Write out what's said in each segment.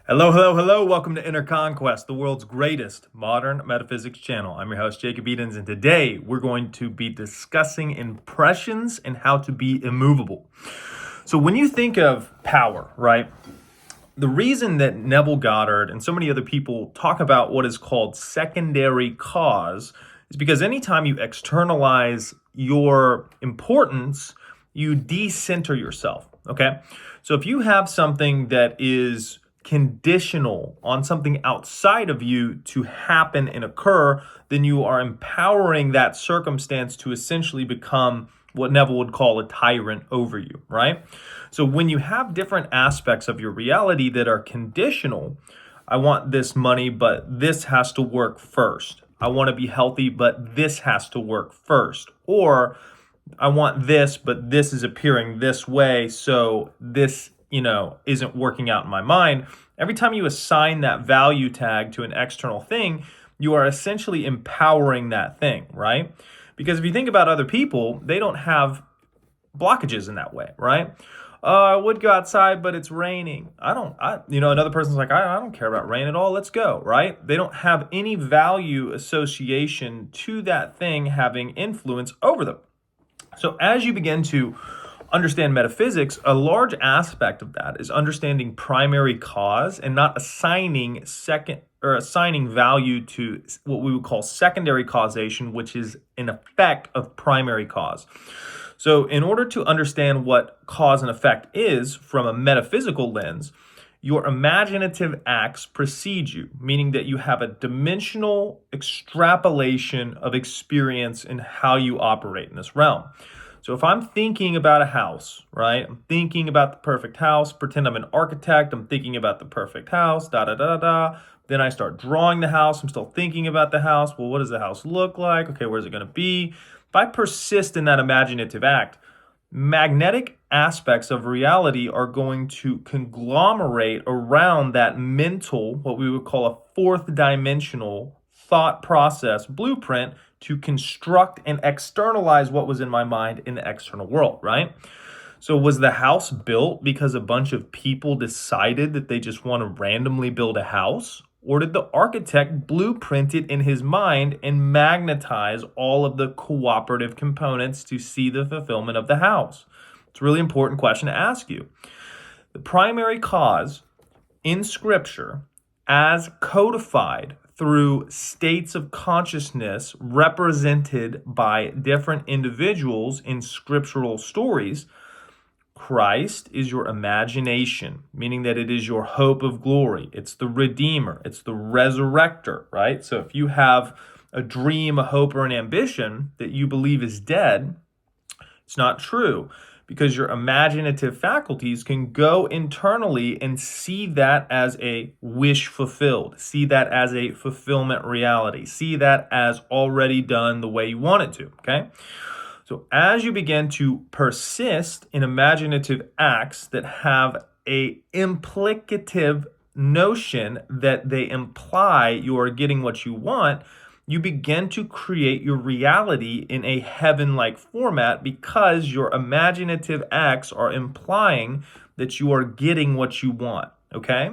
Hello, hello, hello. Welcome to Inner Conquest, the world's greatest modern metaphysics channel. I'm your host, Jacob Edens, and today we're going to be discussing impressions and how to be immovable. So when you think of power, right, the reason that Neville Goddard and so many other people talk about what is called secondary cause is because anytime you externalize your importance, you decenter yourself, okay? So if you have something that is conditional on something outside of you to happen and occur, then you are empowering that circumstance to essentially become what Neville would call a tyrant over you, right? So when you have different aspects of your reality that are conditional, I want this money, but this has to work first. I want to be healthy, but this has to work first. Or I want this, but this is appearing this way, so this isn't working out in my mind. Every time you assign that value tag to an external thing, you are essentially empowering that thing, right? Because if you think about other people, they don't have blockages in that way, right? I would go outside, but it's raining. Another person's like, I don't care about rain at all. Let's go, right? They don't have any value association to that thing having influence over them. So as you begin to understand metaphysics, a large aspect of that is understanding primary cause and not assigning value to what we would call secondary causation, which is an effect of primary cause. So in order to understand what cause and effect is from a metaphysical lens, your imaginative acts precede you, meaning that you have a dimensional extrapolation of experience in how you operate in this realm. So if I'm thinking about a house, right? I'm thinking about the perfect house. Pretend I'm an architect. I'm thinking about the perfect house, da-da-da-da-da. Then I start drawing the house. I'm still thinking about the house. Well, what does the house look like? Okay, where's it going to be? If I persist in that imaginative act, magnetic aspects of reality are going to conglomerate around that mental, what we would call a fourth dimensional thought process blueprint to construct and externalize what was in my mind in the external world, right? So was the house built because a bunch of people decided that they just want to randomly build a house? Or did the architect blueprint it in his mind and magnetize all of the cooperative components to see the fulfillment of the house? It's a really important question to ask you. The primary cause in Scripture, as codified through states of consciousness represented by different individuals in scriptural stories, Christ is your imagination, meaning that it is your hope of glory. It's the Redeemer. It's the Resurrector, right? So if you have a dream, a hope, or an ambition that you believe is dead, it's not true, because your imaginative faculties can go internally and see that as a wish fulfilled, see that as a fulfillment reality, see that as already done the way you want it to, okay? So as you begin to persist in imaginative acts that have a implicative notion that they imply you are getting what you want, you begin to create your reality in a heaven-like format because your imaginative acts are implying that you are getting what you want, okay?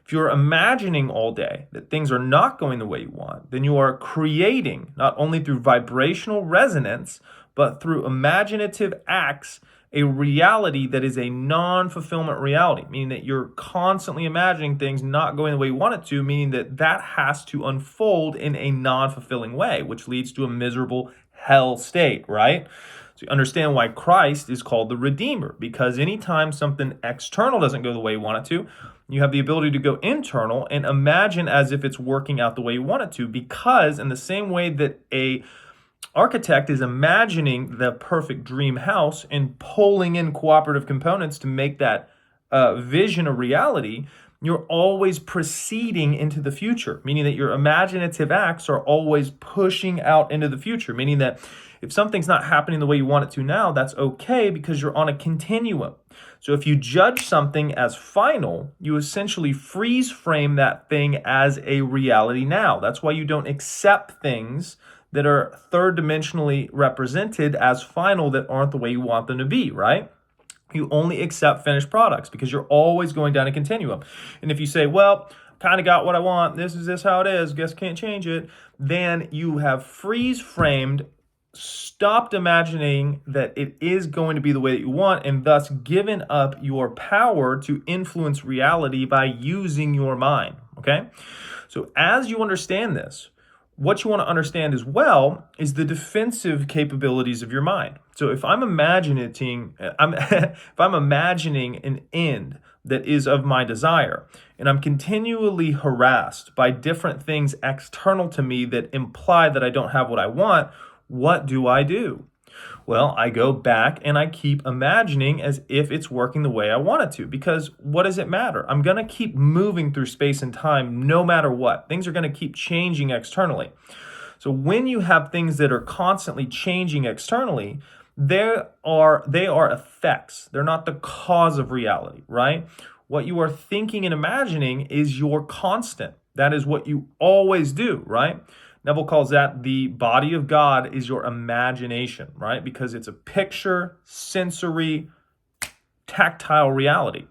If you're imagining all day that things are not going the way you want, then you are creating, not only through vibrational resonance, but through imaginative acts, a reality that is a non-fulfillment reality, meaning that you're constantly imagining things not going the way you want it to, meaning that that has to unfold in a non-fulfilling way, which leads to a miserable hell state, right? So you understand why Christ is called the Redeemer, because anytime something external doesn't go the way you want it to, you have the ability to go internal and imagine as if it's working out the way you want it to, because in the same way that a architect is imagining the perfect dream house and pulling in cooperative components to make that vision a reality, you're always proceeding into the future, meaning that your imaginative acts are always pushing out into the future, meaning that if something's not happening the way you want it to now, that's okay because you're on a continuum. So if you judge something as final, you essentially freeze frame that thing as a reality now. That's why you don't accept things that are third dimensionally represented as final that aren't the way you want them to be, right? You only accept finished products because you're always going down a continuum. And if you say, well, kind of got what I want, this is how it is, guess can't change it, then you have freeze framed, stopped imagining that it is going to be the way that you want, and thus given up your power to influence reality by using your mind. Okay? So as you understand this, what you want to understand as well is the defensive capabilities of your mind. So if I'm imagining an end that is of my desire, and I'm continually harassed by different things external to me that imply that I don't have what I want, what do? Well, I go back and I keep imagining as if it's working the way I want it to, because what does it matter? I'm going to keep moving through space and time no matter what. Things are going to keep changing externally. So when you have things that are constantly changing externally, they are effects. They're not the cause of reality, right? What you are thinking and imagining is your constant. That is what you always do, right? Neville calls that the body of God is your imagination, right? Because it's a picture, sensory, tactile reality.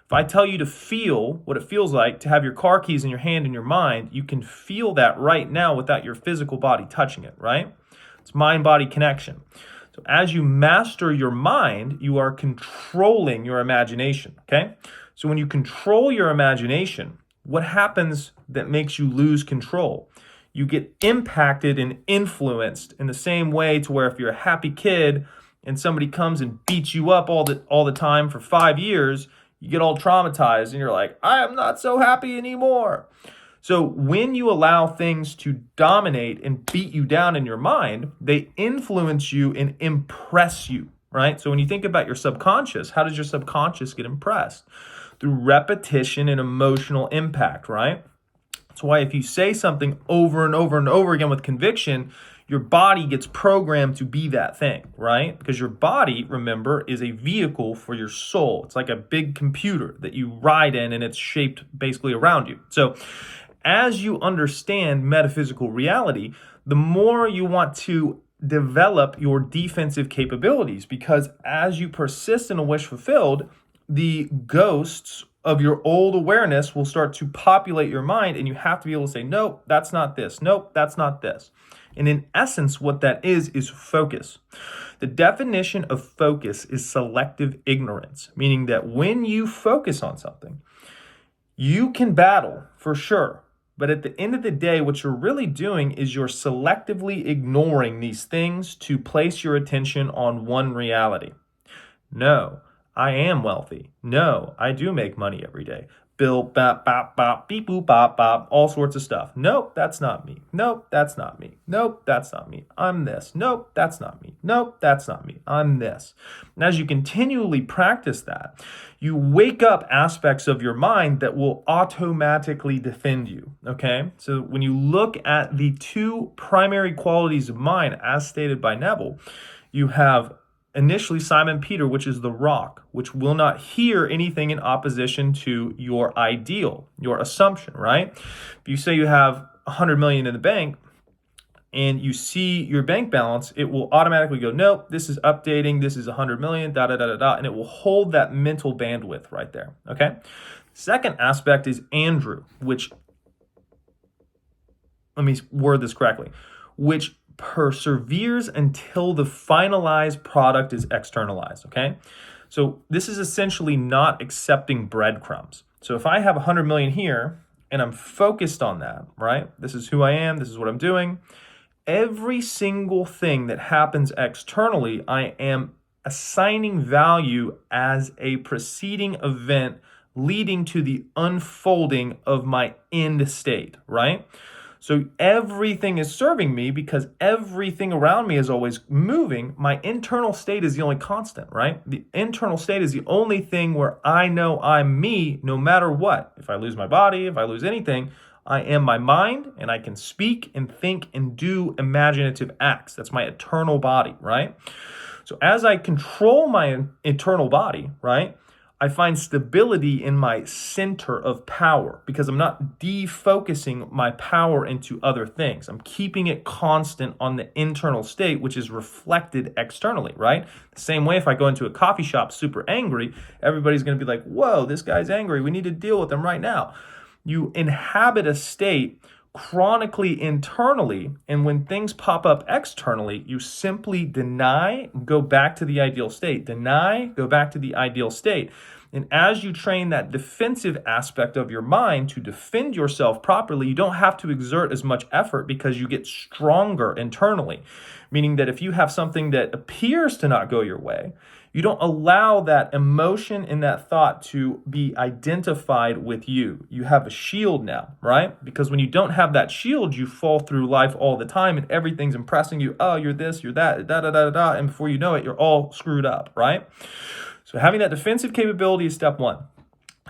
If I tell you to feel what it feels like to have your car keys in your hand in your mind, you can feel that right now without your physical body touching it, right? It's mind-body connection. So as you master your mind, you are controlling your imagination, okay? So when you control your imagination, what happens that makes you lose control? You get impacted and influenced in the same way to where if you're a happy kid and somebody comes and beats you up all the time for 5 years, you get all traumatized and you're like, I am not so happy anymore. So when you allow things to dominate and beat you down in your mind, they influence you and impress you, right? So when you think about your subconscious, how does your subconscious get impressed? Through repetition and emotional impact, right? That's why if you say something over and over and over again with conviction, your body gets programmed to be that thing, right? Because your body, remember, is a vehicle for your soul. It's like a big computer that you ride in and it's shaped basically around you. So as you understand metaphysical reality, the more you want to develop your defensive capabilities, because as you persist in a wish fulfilled, the ghosts of your old awareness will start to populate your mind, and you have to be able to say, nope, that's not this. Nope, that's not this. And in essence, what that is focus. The definition of focus is selective ignorance, meaning that when you focus on something, you can battle for sure. But at the end of the day, what you're really doing is you're selectively ignoring these things to place your attention on one reality. No, I am wealthy. No, I do make money every day. Bill, bop, bop, bop, beep, boop, bop, bop, all sorts of stuff. Nope, that's not me. Nope, that's not me. Nope, that's not me. I'm this. Nope, that's not me. Nope, that's not me. I'm this. And as you continually practice that, you wake up aspects of your mind that will automatically defend you, okay? So when you look at the two primary qualities of mind, as stated by Neville, you have initially Simon Peter, which is the rock, which will not hear anything in opposition to your ideal, your assumption, right? If you say you have 100 million in the bank and you see your bank balance, it will automatically go, nope, this is updating, this is 100 million, da, da, da, da, da, and it will hold that mental bandwidth right there, okay? Second aspect is Andrew, which, let me word this correctly, which perseveres until the finalized product is externalized, okay? So this is essentially not accepting breadcrumbs. So if I have 100 million here and I'm focused on that, right? This is who I am, this is what I'm doing. Every single thing that happens externally, I am assigning value as a preceding event leading to the unfolding of my end state, right? So everything is serving me because everything around me is always moving. My internal state is the only constant, right? The internal state is the only thing where I know I'm me no matter what. If I lose my body, if I lose anything, I am my mind and I can speak and think and do imaginative acts. That's my eternal body, right? So as I control my internal body, right, I find stability in my center of power because I'm not defocusing my power into other things. I'm keeping it constant on the internal state, which is reflected externally, right? The same way if I go into a coffee shop super angry, everybody's going to be like, whoa, this guy's angry. We need to deal with him right now. You inhabit a state chronically internally, and when things pop up externally, you simply deny, go back to the ideal state. Deny, go back to the ideal state. And as you train that defensive aspect of your mind to defend yourself properly, you don't have to exert as much effort because you get stronger internally. Meaning that if you have something that appears to not go your way, you don't allow that emotion and that thought to be identified with you. You have a shield now, right? Because when you don't have that shield, you fall through life all the time and everything's impressing you. Oh, you're this, you're that, da da da da. And before you know it, you're all screwed up, right? So having that defensive capability is step one.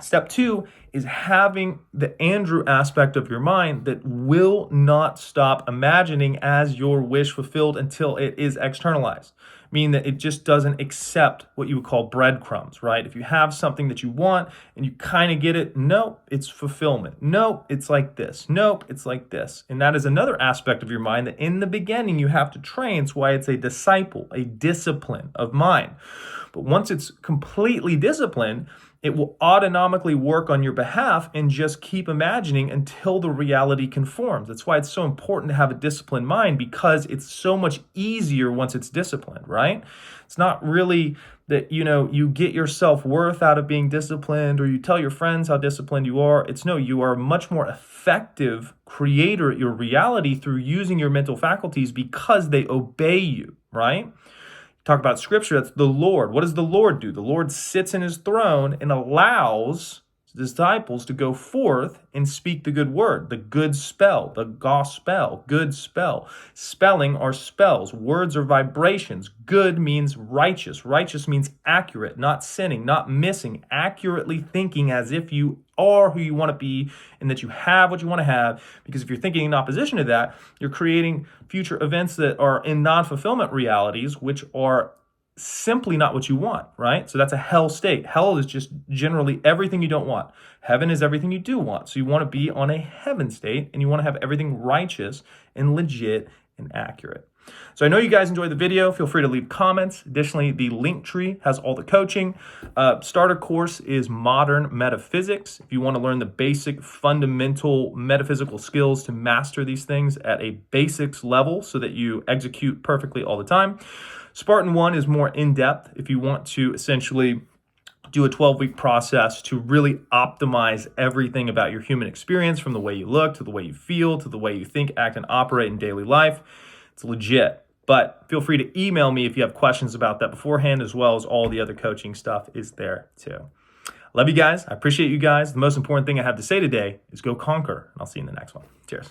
Step two is having the Andrew aspect of your mind that will not stop imagining as your wish fulfilled until it is externalized. Meaning that it just doesn't accept what you would call breadcrumbs, right? If you have something that you want and you kind of get it, nope, it's fulfillment. Nope, it's like this. Nope, it's like this. And that is another aspect of your mind that in the beginning you have to train. It's why it's a discipline of mind. But once it's completely disciplined, it will autonomically work on your behalf and just keep imagining until the reality conforms. That's why it's so important to have a disciplined mind, because it's so much easier once it's disciplined, right? It's not really that, you get your self-worth out of being disciplined or you tell your friends how disciplined you are. It's no, you are a much more effective creator at your reality through using your mental faculties because they obey you, right? Talk about scripture, that's the Lord. What does the Lord do? The Lord sits in his throne and allows his disciples to go forth and speak the good word, the good spell, the gospel, good spell. Spelling are spells. Words are vibrations. Good means righteous. Righteous means accurate, not sinning, not missing, accurately thinking as if you are who you want to be and that you have what you want to have. Because if you're thinking in opposition to that, you're creating future events that are in non-fulfillment realities, which are simply not what you want, right? So that's a hell state. Hell is just generally everything you don't want. Heaven is everything you do want. So you want to be on a heaven state and you want to have everything righteous and legit and accurate. So I know you guys enjoyed the video. Feel free to leave comments. Additionally, the link tree has all the coaching. Starter course is Modern Metaphysics. If you want to learn the basic fundamental metaphysical skills to master these things at a basics level so that you execute perfectly all the time. Spartan 1 is more in-depth if you want to essentially do a 12-week process to really optimize everything about your human experience, from the way you look to the way you feel to the way you think, act, and operate in daily life. It's legit. But feel free to email me if you have questions about that beforehand, as well as all the other coaching stuff is there too. Love you guys. I appreciate you guys. The most important thing I have to say today is go conquer, and I'll see you in the next one. Cheers.